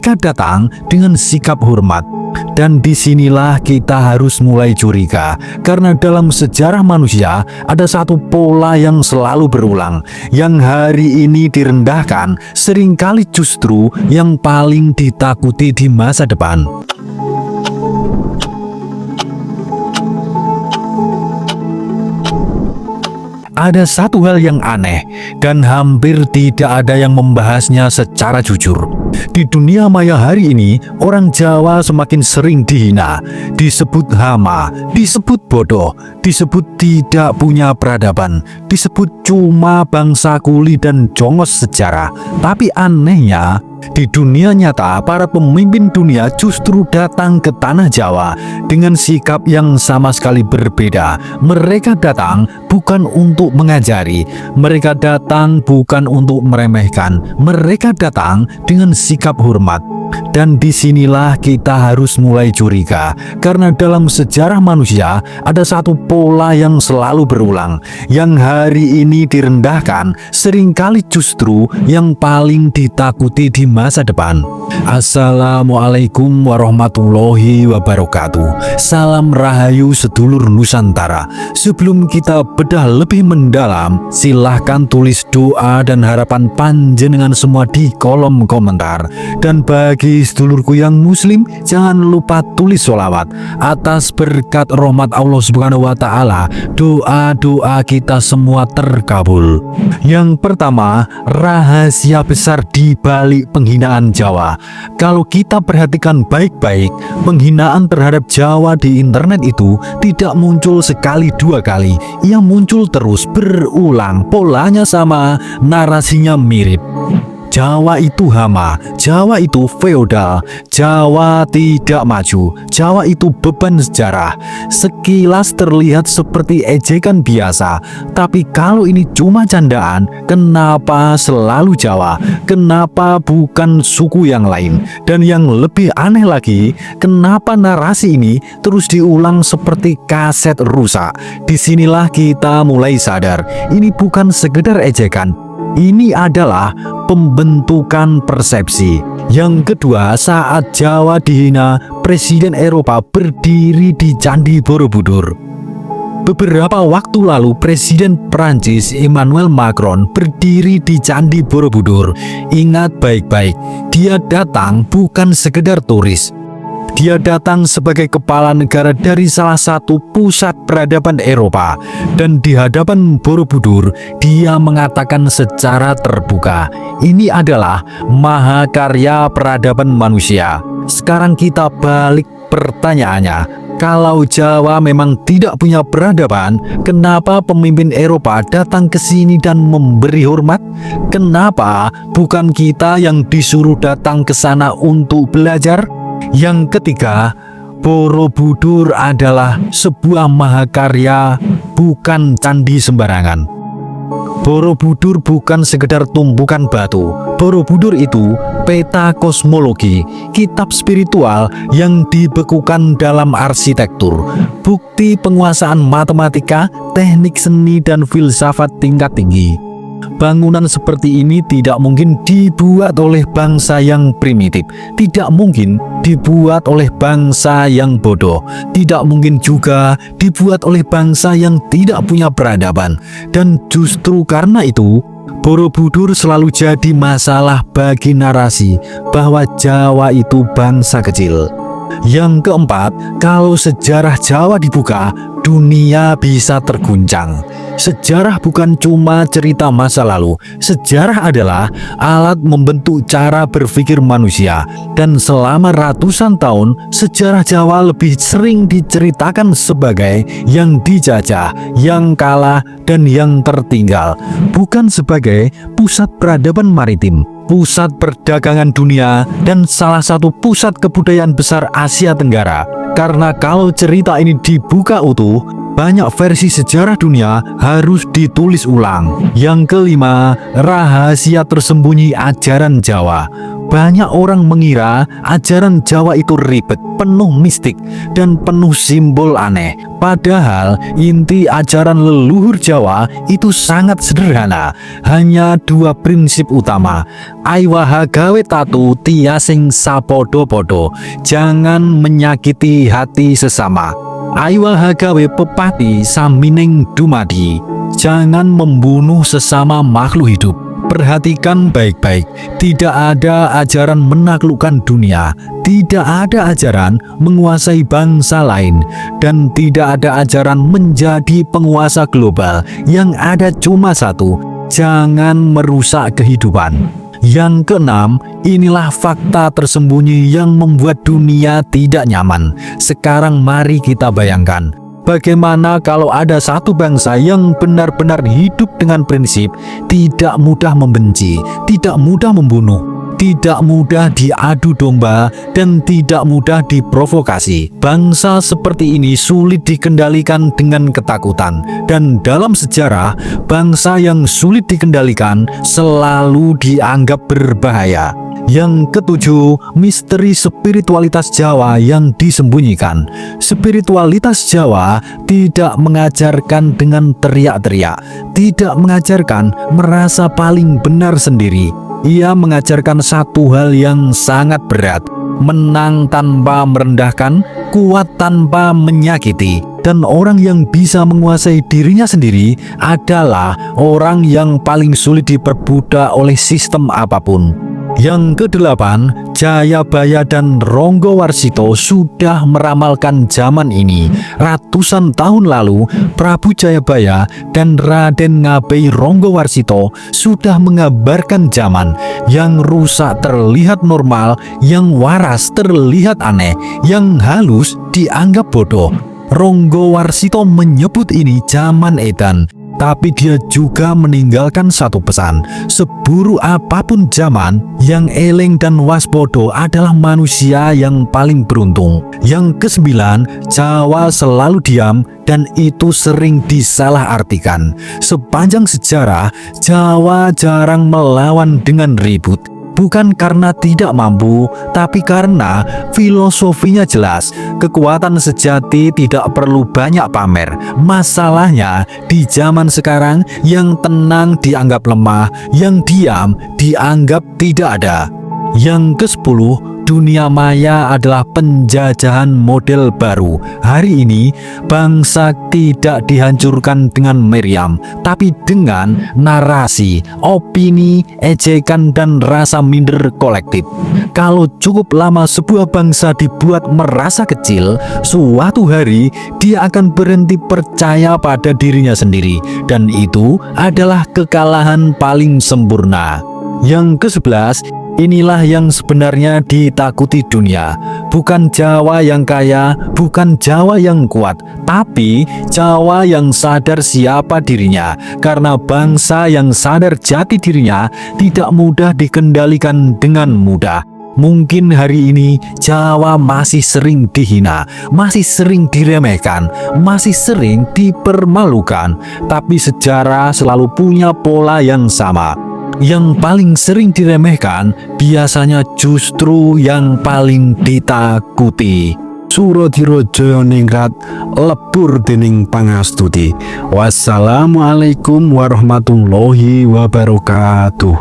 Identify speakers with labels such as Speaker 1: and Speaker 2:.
Speaker 1: Mereka datang dengan sikap hormat. Dan disinilah kita harus mulai curiga, karena dalam sejarah manusia ada satu pola yang selalu berulang. Yang hari ini direndahkan, seringkali justru yang paling ditakuti di masa depan. Ada satu hal yang aneh, dan hampir tidak ada yang membahasnya secara jujur. Di dunia maya hari ini, orang Jawa semakin sering dihina, disebut hama, disebut bodoh, disebut tidak punya peradaban, disebut cuma bangsa kuli dan jongos sejarah. Tapi anehnya, di dunia nyata, para pemimpin dunia justru datang ke tanah Jawa dengan sikap yang sama sekali berbeda. Mereka datang bukan untuk mengajari, mereka datang bukan untuk meremehkan, mereka datang dengan sikap hormat. Dan disinilah kita harus mulai curiga, karena dalam sejarah manusia ada satu pola yang selalu berulang. Yang hari ini direndahkan, seringkali justru yang paling ditakuti di masa depan. Assalamualaikum warahmatullahi wabarakatuh. Salam rahayu sedulur Nusantara. Sebelum kita bedah lebih mendalam, silahkan tulis doa dan harapan panjenengan semua di kolom komentar. Dan bagi sedulurku yang muslim, jangan lupa tulis sholawat. Atas berkat rahmat Allah Subhanahu wa Ta'ala, doa-doa kita semua terkabul. Yang pertama, rahasia besar di balik penghinaan Jawa. Kalau kita perhatikan baik-baik, penghinaan terhadap Jawa di internet itu tidak muncul sekali dua kali. Ia muncul terus, berulang, polanya sama, narasinya mirip. Jawa itu hama, Jawa itu feodal, Jawa tidak maju, Jawa itu beban sejarah. Sekilas terlihat seperti ejekan biasa, tapi kalau ini cuma candaan, kenapa selalu Jawa? Kenapa bukan suku yang lain? Dan yang lebih aneh lagi, kenapa narasi ini terus diulang seperti kaset rusak? Disinilah kita mulai sadar, ini bukan sekedar ejekan. Ini adalah pembentukan persepsi. Yang kedua, saat Jawa dihina, Presiden Eropa berdiri di Candi Borobudur. Beberapa waktu lalu, Presiden Prancis Emmanuel Macron berdiri di Candi Borobudur. Ingat baik-baik, dia datang bukan sekedar turis. Dia datang sebagai kepala negara dari salah satu pusat peradaban Eropa. Dan di hadapan Borobudur, dia mengatakan secara terbuka, ini adalah mahakarya peradaban manusia. Sekarang kita balik pertanyaannya, kalau Jawa memang tidak punya peradaban, kenapa pemimpin Eropa datang ke sini dan memberi hormat? Kenapa bukan kita yang disuruh datang ke sana untuk belajar? Yang ketiga, Borobudur adalah sebuah mahakarya, bukan candi sembarangan. Borobudur bukan sekedar tumpukan batu. Borobudur itu peta kosmologi, kitab spiritual yang dibekukan dalam arsitektur, bukti penguasaan matematika, teknik seni dan filsafat tingkat tinggi. Bangunan seperti ini tidak mungkin dibuat oleh bangsa yang primitif, tidak mungkin dibuat oleh bangsa yang bodoh, tidak mungkin juga dibuat oleh bangsa yang tidak punya peradaban. Dan justru karena itu, Borobudur selalu jadi masalah bagi narasi bahwa Jawa itu bangsa kecil. Yang keempat, kalau sejarah Jawa dibuka, dunia bisa terguncang. Sejarah bukan cuma cerita masa lalu. Sejarah adalah alat membentuk cara berpikir manusia. Dan selama ratusan tahun, sejarah Jawa lebih sering diceritakan sebagai yang dijajah, yang kalah, dan yang tertinggal, bukan sebagai pusat peradaban maritim, pusat perdagangan dunia, dan salah satu pusat kebudayaan besar Asia Tenggara. Karena kalau cerita ini dibuka utuh, banyak versi sejarah dunia harus ditulis ulang. Yang kelima, rahasia tersembunyi ajaran Jawa. Banyak orang mengira ajaran Jawa itu ribet, penuh mistik, dan penuh simbol aneh. Padahal inti ajaran leluhur Jawa itu sangat sederhana, hanya dua prinsip utama. Aiwaha gawe tatu tiasing sapodo-podo, jangan menyakiti hati sesama. Aiwaha gawe pepati samining dumadi, jangan membunuh sesama makhluk hidup. Perhatikan baik-baik, tidak ada ajaran menaklukkan dunia, tidak ada ajaran menguasai bangsa lain, dan tidak ada ajaran menjadi penguasa global. Yang ada cuma satu, jangan merusak kehidupan. Yang keenam, inilah fakta tersembunyi yang membuat dunia tidak nyaman. Sekarang mari kita bayangkan, bagaimana kalau ada satu bangsa yang benar-benar hidup dengan prinsip tidak mudah membenci, tidak mudah membunuh, tidak mudah diadu domba, dan tidak mudah diprovokasi. Bangsa seperti ini sulit dikendalikan dengan ketakutan. Dan dalam sejarah, bangsa yang sulit dikendalikan selalu dianggap berbahaya. Yang ketujuh, misteri spiritualitas Jawa yang disembunyikan. Spiritualitas Jawa tidak mengajarkan dengan teriak-teriak, tidak mengajarkan merasa paling benar sendiri. Ia mengajarkan satu hal yang sangat berat: menang tanpa merendahkan, kuat tanpa menyakiti. Dan orang yang bisa menguasai dirinya sendiri adalah orang yang paling sulit diperbudak oleh sistem apapun. Yang kedelapan, Jayabaya dan Ronggowarsito sudah meramalkan zaman ini. Ratusan tahun lalu, Prabu Jayabaya dan Raden Ngabei Ronggowarsito sudah menggambarkan zaman yang rusak terlihat normal, yang waras terlihat aneh, yang halus dianggap bodoh. Ronggowarsito menyebut ini zaman edan, tapi dia juga meninggalkan satu pesan: seburuk apapun zaman, yang eling dan waspodo adalah manusia yang paling beruntung. Yang kesembilan, Jawa selalu diam, dan itu sering disalahartikan. Sepanjang sejarah, Jawa jarang melawan dengan ribut. Bukan karena tidak mampu, tapi karena filosofinya jelas. Kekuatan sejati tidak perlu banyak pamer. Masalahnya, di zaman sekarang, yang tenang dianggap lemah, yang diam dianggap tidak ada. Yang ke-10, dunia maya adalah penjajahan model baru. Hari ini, bangsa tidak dihancurkan dengan meriam, tapi dengan narasi, opini, ejekan, dan rasa minder kolektif. Kalau cukup lama sebuah bangsa dibuat merasa kecil, suatu hari dia akan berhenti percaya pada dirinya sendiri, dan itu adalah kekalahan paling sempurna. Yang ke-11, inilah yang sebenarnya ditakuti dunia. Bukan Jawa yang kaya, bukan Jawa yang kuat, tapi Jawa yang sadar siapa dirinya. Karena bangsa yang sadar jati dirinya tidak mudah dikendalikan dengan mudah. Mungkin hari ini Jawa masih sering dihina, masih sering diremehkan, masih sering dipermalukan, tapi sejarah selalu punya pola yang sama. Yang paling sering diremehkan biasanya justru yang paling ditakuti.
Speaker 2: Suradira Jayaningrat lebur dening pangastuti. Wassalamualaikum warahmatullahi wabarakatuh.